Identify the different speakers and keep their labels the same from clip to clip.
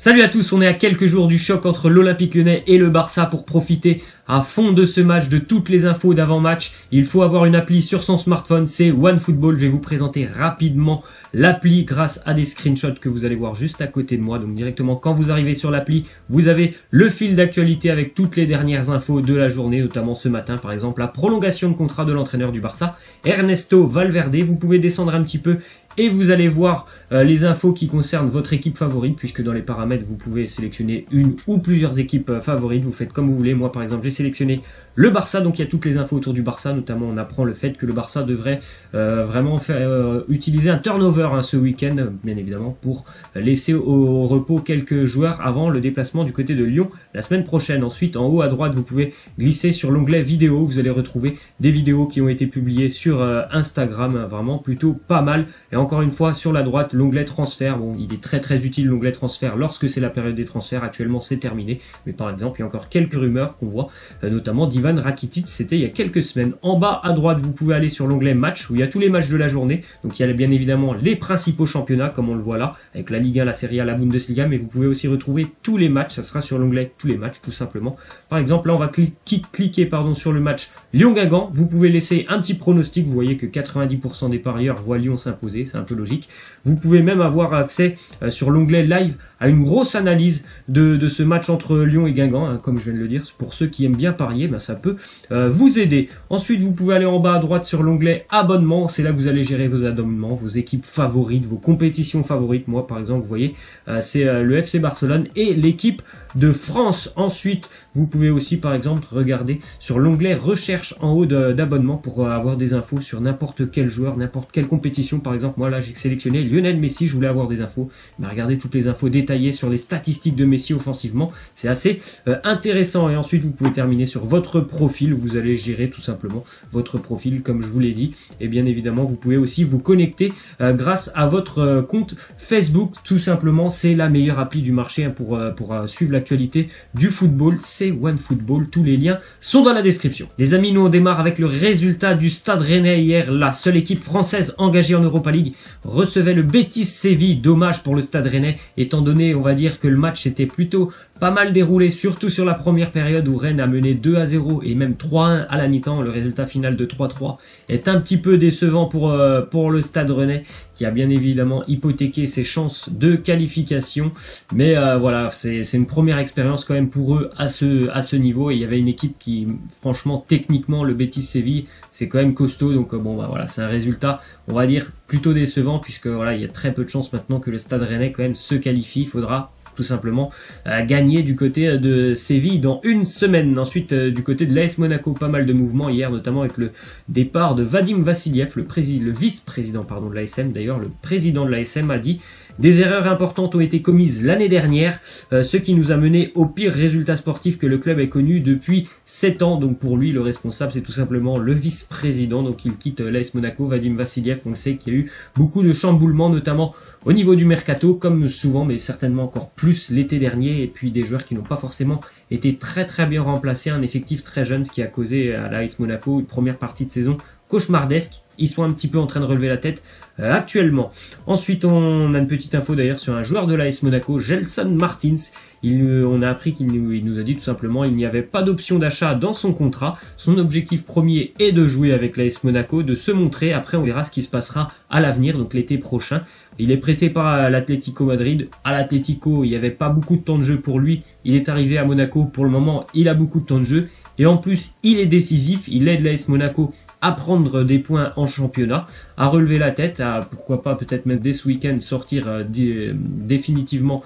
Speaker 1: Salut à tous, on est à quelques jours du choc entre l'Olympique Lyonnais et le Barça pour profiter à fond de ce match, de toutes les infos d'avant-match. Il faut avoir une appli sur son smartphone, c'est OneFootball. Je vais vous présenter rapidement l'appli grâce à des screenshots que vous allez voir juste à côté de moi. Donc directement quand vous arrivez sur l'appli, vous avez le fil d'actualité avec toutes les dernières infos de la journée, notamment ce matin par exemple, la prolongation de contrat de l'entraîneur du Barça, Ernesto Valverde. Vous pouvez descendre un petit peu et vous allez voir les infos qui concernent votre équipe favorite, puisque dans les paramètres, vous pouvez sélectionner une ou plusieurs équipes favorites. Vous faites comme vous voulez. Moi, par exemple, j'ai sélectionné le Barça, donc il y a toutes les infos autour du Barça. Notamment, on apprend le fait que le Barça devrait vraiment faire utiliser un turnover ce week-end, bien évidemment, pour laisser au repos quelques joueurs avant le déplacement du côté de Lyon la semaine prochaine. Ensuite, en haut à droite, vous pouvez glisser sur l'onglet vidéo. Vous allez retrouver des vidéos qui ont été publiées sur Instagram, vraiment plutôt pas mal. Et encore une fois, sur la droite, l'onglet transfert. Bon, il est très utile l'onglet transfert lorsque c'est la période des transferts. Actuellement, c'est terminé. Mais par exemple, il y a encore quelques rumeurs qu'on voit, notamment d'Ivan Rakitic. C'était il y a quelques semaines. En bas à droite, vous pouvez aller sur l'onglet match où il y a tous les matchs de la journée. Donc il y a bien évidemment les principaux championnats, comme on le voit là, avec la Ligue 1, la Serie A, la Bundesliga. Mais vous pouvez aussi retrouver tous les matchs. Ça sera sur l'onglet tous les matchs, tout simplement. Par exemple, là, on va cliquer sur le match Lyon-Guingamp. Vous pouvez laisser un petit pronostic. Vous voyez que 90% des parieurs voient Lyon s'imposer. C'est un peu logique. Vous pouvez même avoir accès sur l'onglet live à une grosse analyse de ce match entre Lyon et Guingamp, comme je viens de le dire. Pour ceux qui aiment bien parier, ça peut vous aider. Ensuite, vous pouvez aller en bas à droite sur l'onglet abonnement. C'est là que vous allez gérer vos abonnements, vos équipes favorites, vos compétitions favorites. Moi, par exemple, vous voyez, c'est le FC Barcelone et l'équipe de France. Ensuite, vous pouvez aussi, par exemple, regarder sur l'onglet recherche en haut d'abonnement pour avoir des infos sur n'importe quel joueur, n'importe quelle compétition. Par exemple, moi là, j'ai sélectionné Lionel Messi. Je voulais avoir des infos. Regardez toutes les infos détaillées sur les statistiques de Messi offensivement. C'est assez intéressant. Et ensuite, vous pouvez terminer sur votre profil. Vous allez gérer tout simplement votre profil, comme je vous l'ai dit. Et bien évidemment, vous pouvez aussi vous connecter grâce à votre compte Facebook. Tout simplement, c'est la meilleure appli du marché pour suivre l'actualité du football. C'est OneFootball. Tous les liens sont dans la description. Les amis, nous on démarre avec le résultat du Stade Rennais hier. La seule équipe française engagée en Europa League recevait le Betis Séville. Dommage pour le Stade Rennais, étant donné, on va dire, que le match était plutôt pas mal déroulé, surtout sur la première période où Rennes a mené 2-0 et même 3-1 à la mi-temps. Le résultat final de 3-3 est un petit peu décevant pour le Stade Rennais, qui a bien évidemment hypothéqué ses chances de qualification. Mais voilà, c'est une première expérience quand même pour eux à ce niveau. Et il y avait une équipe qui, franchement, techniquement, le Betis Séville, c'est quand même costaud. Donc bon, voilà, c'est un résultat, on va dire, plutôt décevant, puisque voilà, il y a très peu de chances maintenant que le Stade Rennais quand même se qualifie. Il faudra tout simplement gagner du côté de Séville dans une semaine. Ensuite, du côté de l'AS Monaco, pas mal de mouvements hier, notamment avec le départ de Vadim Vassiliev, le vice-président de l'ASM. D'ailleurs, le président de l'ASM a dit: des erreurs importantes ont été commises l'année dernière, ce qui nous a mené au pire résultat sportif que le club ait connu depuis 7 ans. Donc pour lui, le responsable, c'est tout simplement le vice-président. Donc il quitte l'AS Monaco, Vadim Vassiliev. On le sait qu'il y a eu beaucoup de chamboulements, notamment au niveau du mercato, comme souvent, mais certainement encore plus l'été dernier. Et puis des joueurs qui n'ont pas forcément été très bien remplacés. Un effectif très jeune, ce qui a causé à l'AS Monaco une première partie de saison cauchemardesque. Ils sont un petit peu en train de relever la tête actuellement. Ensuite, on a une petite info d'ailleurs sur un joueur de l'AS Monaco, Gelson Martins. On a appris qu'il nous a dit tout simplement il n'y avait pas d'option d'achat dans son contrat. Son objectif premier est de jouer avec l'AS Monaco, de se montrer. Après, on verra ce qui se passera à l'avenir, donc l'été prochain. Il est prêté par l'Atlético Madrid. À l'Atlético, il n'y avait pas beaucoup de temps de jeu pour lui. Il est arrivé à Monaco. Pour le moment, il a beaucoup de temps de jeu. Et en plus, il est décisif. Il aide l'AS Monaco à prendre des points en championnat, à relever la tête, à pourquoi pas peut-être même dès ce week-end sortir définitivement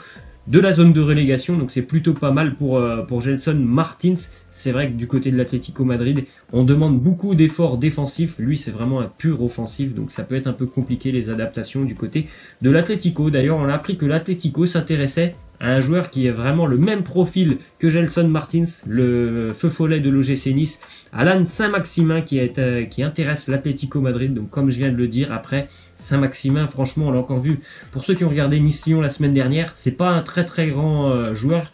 Speaker 1: de la zone de relégation. Donc c'est plutôt pas mal pour Gelson Martins. C'est vrai que du côté de l'Atlético Madrid, on demande beaucoup d'efforts défensifs. Lui, c'est vraiment un pur offensif, donc ça peut être un peu compliqué les adaptations du côté de l'Atlético. D'ailleurs, on a appris que l'Atlético s'intéressait à un joueur qui est vraiment le même profil que Gelson Martins, le feu follet de l'OGC Nice, Alan Saint-Maximin, qui intéresse l'Atlético Madrid. Donc comme je viens de le dire, après Saint-Maximin, franchement, on l'a encore vu. Pour ceux qui ont regardé Nice-Lyon la semaine dernière, c'est pas un très grand joueur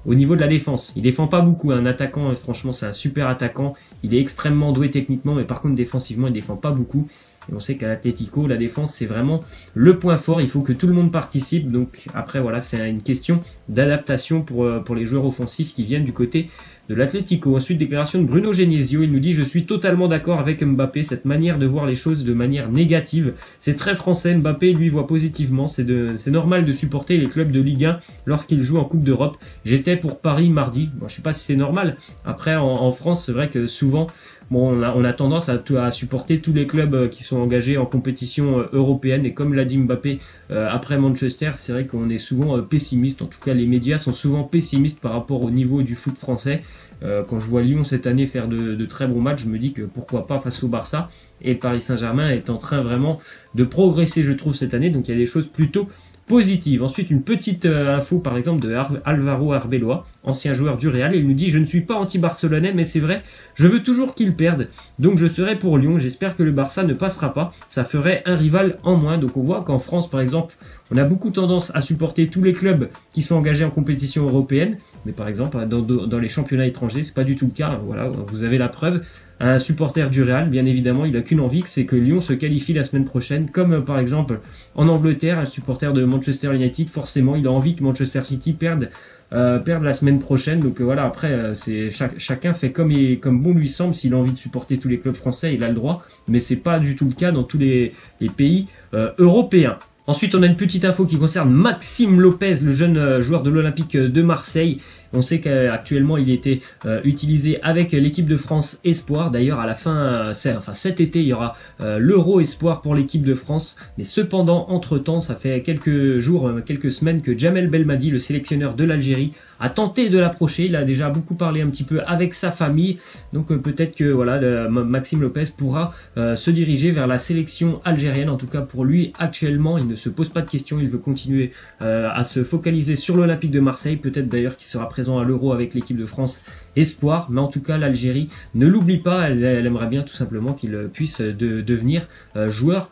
Speaker 1: au niveau de la défense. Il défend pas beaucoup, un attaquant, franchement, c'est un super attaquant. Il est extrêmement doué techniquement, mais par contre, défensivement, il défend pas beaucoup. Et on sait qu'à l'Atlético, la défense, c'est vraiment le point fort. Il faut que tout le monde participe. Donc après, voilà, c'est une question d'adaptation pour les joueurs offensifs qui viennent du côté de l'Atlético. Ensuite, déclaration de Bruno Genesio. Il nous dit « Je suis totalement d'accord avec Mbappé. Cette manière de voir les choses de manière négative, c'est très français. Mbappé, lui, voit positivement. C'est normal de supporter les clubs de Ligue 1 lorsqu'ils jouent en Coupe d'Europe. J'étais pour Paris mardi. » Bon, je sais pas si c'est normal. Après, en France, c'est vrai que souvent, bon, on a tendance à supporter tous les clubs qui sont engagés en compétition européenne. Et comme l'a dit Mbappé après Manchester, c'est vrai qu'on est souvent pessimiste. En tout cas, les médias sont souvent pessimistes par rapport au niveau du foot français. Quand je vois Lyon cette année faire de très bons matchs, je me dis que pourquoi pas face au Barça. Et le Paris Saint-Germain est en train vraiment de progresser, je trouve, cette année. Donc il y a des choses plutôt positive. Ensuite, une petite info par exemple de Alvaro Arbeloa, ancien joueur du Real. Il nous dit « Je ne suis pas anti-barcelonais, mais c'est vrai, je veux toujours qu'ils perdent. Donc je serai pour Lyon. J'espère que le Barça ne passera pas. Ça ferait un rival en moins. » Donc on voit qu'en France, par exemple, on a beaucoup tendance à supporter tous les clubs qui sont engagés en compétition européenne. Mais par exemple, dans les championnats étrangers, c'est pas du tout le cas. Voilà, vous avez la preuve. Un supporter du Real, bien évidemment, il a qu'une envie, c'est que Lyon se qualifie la semaine prochaine, comme par exemple en Angleterre, un supporter de Manchester United, forcément, il a envie que Manchester City perde la semaine prochaine. Donc voilà, après, c'est chacun fait comme bon lui semble. S'il a envie de supporter tous les clubs français, il a le droit, mais c'est pas du tout le cas dans tous les pays européens. Ensuite, on a une petite info qui concerne Maxime Lopez, le jeune joueur de l'Olympique de Marseille. On sait qu'actuellement, il était utilisé avec l'équipe de France Espoir. D'ailleurs, à la fin, cet été, il y aura l'Euro Espoir pour l'équipe de France. Mais cependant, entre-temps, ça fait quelques jours, quelques semaines que Djamel Belmadi, le sélectionneur de l'Algérie, a tenté de l'approcher. Il a déjà beaucoup parlé un petit peu avec sa famille. Donc peut-être que voilà, Maxime Lopez pourra se diriger vers la sélection algérienne. En tout cas, pour lui, actuellement, il ne se pose pas de questions. Il veut continuer à se focaliser sur l'Olympique de Marseille. Peut-être d'ailleurs qu'il sera présent à l'Euro avec l'équipe de France Espoir, mais en tout cas l'Algérie ne l'oublie pas, elle aimerait bien tout simplement qu'il puisse devenir joueur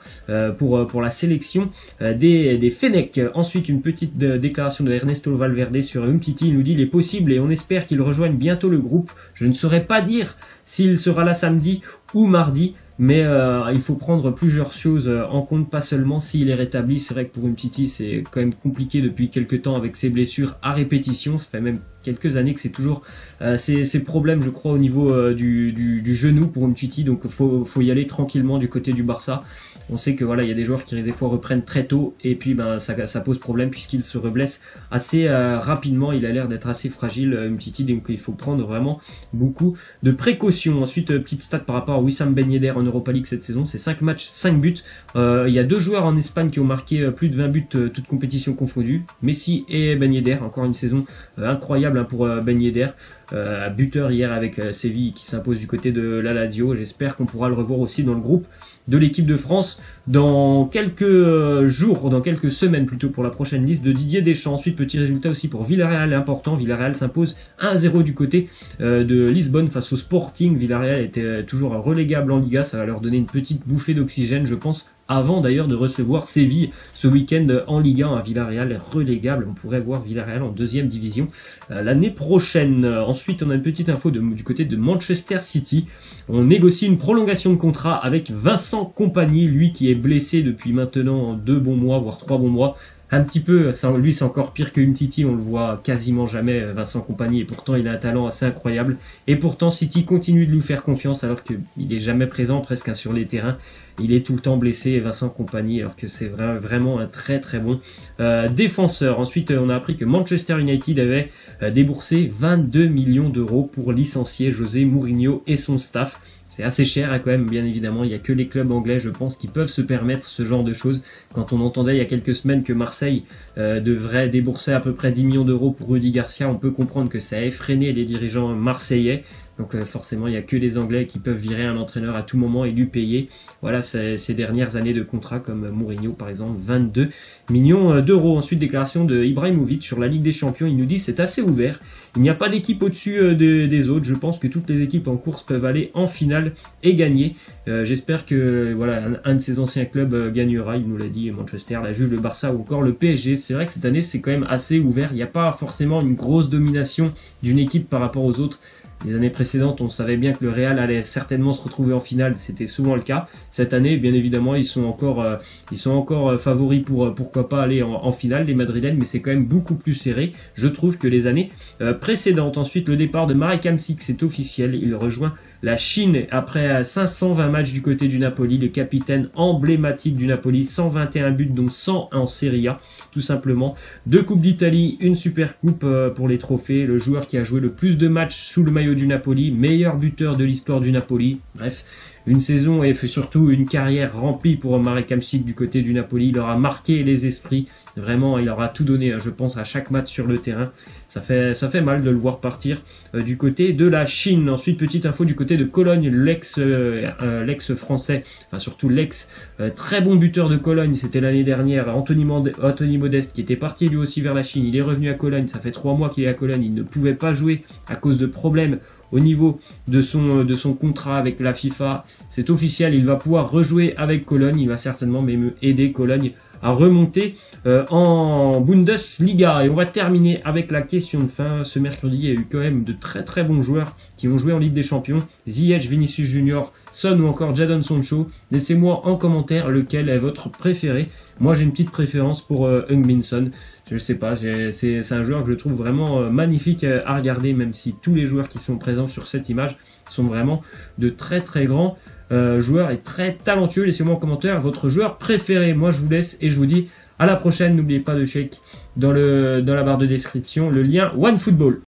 Speaker 1: pour la sélection des Fennecs. Ensuite, une petite déclaration de Ernesto Valverde sur Umtiti. Il nous dit « Il est possible et on espère qu'il rejoigne bientôt le groupe. Je ne saurais pas dire s'il sera là samedi ou mardi, mais il faut prendre plusieurs choses en compte, pas seulement s'il est rétabli. C'est vrai que pour Umtiti, c'est quand même compliqué depuis quelques temps avec ses blessures à répétition. Ça fait même quelques années que c'est toujours ces problèmes, je crois, au niveau du genou pour Umtiti. Donc faut y aller tranquillement du côté du Barça. On sait que voilà, il y a des joueurs qui des fois reprennent très tôt et puis ça pose problème puisqu'il se reblesse assez rapidement. Il a l'air d'être assez fragile, Umtiti, donc il faut prendre vraiment beaucoup de précautions. Ensuite, petite stat par rapport à Wissam Ben Yedder en Europa League cette saison, c'est 5 matchs, 5 buts. Il y a 2 joueurs en Espagne qui ont marqué plus de 20 buts, toutes compétitions confondues, Messi et Ben Yedder. Encore une saison incroyable pour Ben Yedder, buteur hier avec Séville qui s'impose du côté de la Lazio. J'espère qu'on pourra le revoir aussi dans le groupe de l'équipe de France dans quelques jours, dans quelques semaines plutôt, pour la prochaine liste de Didier Deschamps. Ensuite, petit résultat aussi pour Villarreal important. Villarreal s'impose 1-0 du côté de Lisbonne face au Sporting. Villarreal était toujours relégable en Liga, ça va leur donner une petite bouffée d'oxygène, je pense, avant d'ailleurs de recevoir Séville ce week-end en Ligue 1. Villarreal est relégable, on pourrait voir Villarreal en 2e division l'année prochaine. Ensuite, on a une petite info du côté de Manchester City. On négocie une prolongation de contrat avec Vincent Kompany, lui qui est blessé depuis maintenant 2 bons mois, voire 3 bons mois. Un petit peu, lui c'est encore pire que Umtiti, on le voit quasiment jamais, Vincent Kompany, et pourtant il a un talent assez incroyable. Et pourtant City continue de lui faire confiance alors qu'il est jamais présent presque sur les terrains. Il est tout le temps blessé, Vincent Kompany, alors que c'est vraiment un très très bon défenseur. Ensuite, on a appris que Manchester United avait déboursé 22 millions d'euros pour licencier José Mourinho et son staff. C'est assez cher quand même, bien évidemment. Il n'y a que les clubs anglais, je pense, qui peuvent se permettre ce genre de choses. Quand on entendait il y a quelques semaines que Marseille devrait débourser à peu près 10 millions d'euros pour Rudy Garcia, on peut comprendre que ça a effréné les dirigeants marseillais. Donc forcément, il n'y a que les Anglais qui peuvent virer un entraîneur à tout moment et lui payer. Voilà, ces dernières années de contrat comme Mourinho par exemple, 22 millions d'euros. Ensuite, déclaration de Ibrahimovic sur la Ligue des Champions. Il nous dit c'est assez ouvert. Il n'y a pas d'équipe au-dessus des autres. Je pense que toutes les équipes en course peuvent aller en finale et gagner. J'espère que voilà, un de ces anciens clubs gagnera. Il nous l'a dit, Manchester, la Juve, le Barça ou encore le PSG. C'est vrai que cette année, c'est quand même assez ouvert. Il n'y a pas forcément une grosse domination d'une équipe par rapport aux autres. Les années précédentes, on savait bien que le Real allait certainement se retrouver en finale, c'était souvent le cas. Cette année, bien évidemment, ils sont encore favoris pour pourquoi pas aller en finale, les Madrilènes, mais c'est quand même beaucoup plus serré, je trouve, que les années précédentes. Ensuite, le départ de Marek Hamšík, c'est officiel, il rejoint la Chine après 520 matchs du côté du Napoli, le capitaine emblématique du Napoli, 121 buts, donc 100 en Serie A, tout simplement. 2 Coupes d'Italie, une Super Coupe pour les trophées, le joueur qui a joué le plus de matchs sous le maillot du Napoli, meilleur buteur de l'histoire du Napoli, bref. Une saison et surtout une carrière remplie pour Marek Hamšík du côté du Napoli. Il aura marqué les esprits. Vraiment, il aura tout donné, je pense, à chaque match sur le terrain. Ça fait mal de le voir partir du côté de la Chine. Ensuite, petite info du côté de Cologne, l'ex-français, enfin surtout très bon buteur de Cologne, c'était l'année dernière, Anthony Modeste, qui était parti lui aussi vers la Chine. Il est revenu à Cologne, ça fait 3 mois qu'il est à Cologne. Il ne pouvait pas jouer à cause de problèmes au niveau de son contrat avec la FIFA. C'est officiel, il va pouvoir rejouer avec Cologne. Il va certainement même aider Cologne à remonter en Bundesliga. Et on va terminer avec la question de fin. Ce mercredi, il y a eu quand même de très très bons joueurs qui ont joué en Ligue des Champions. Ziyech, Vinicius Junior, Son ou encore Jadon Sancho. Laissez-moi en commentaire lequel est votre préféré. Moi, j'ai une petite préférence pour Heung-min Son. Je sais pas, c'est un joueur que je trouve vraiment magnifique à regarder, même si tous les joueurs qui sont présents sur cette image sont vraiment de très très grands joueurs et très talentueux. Laissez-moi en commentaire votre joueur préféré. Moi, je vous laisse et je vous dis à la prochaine. N'oubliez pas de check dans la barre de description le lien OneFootball.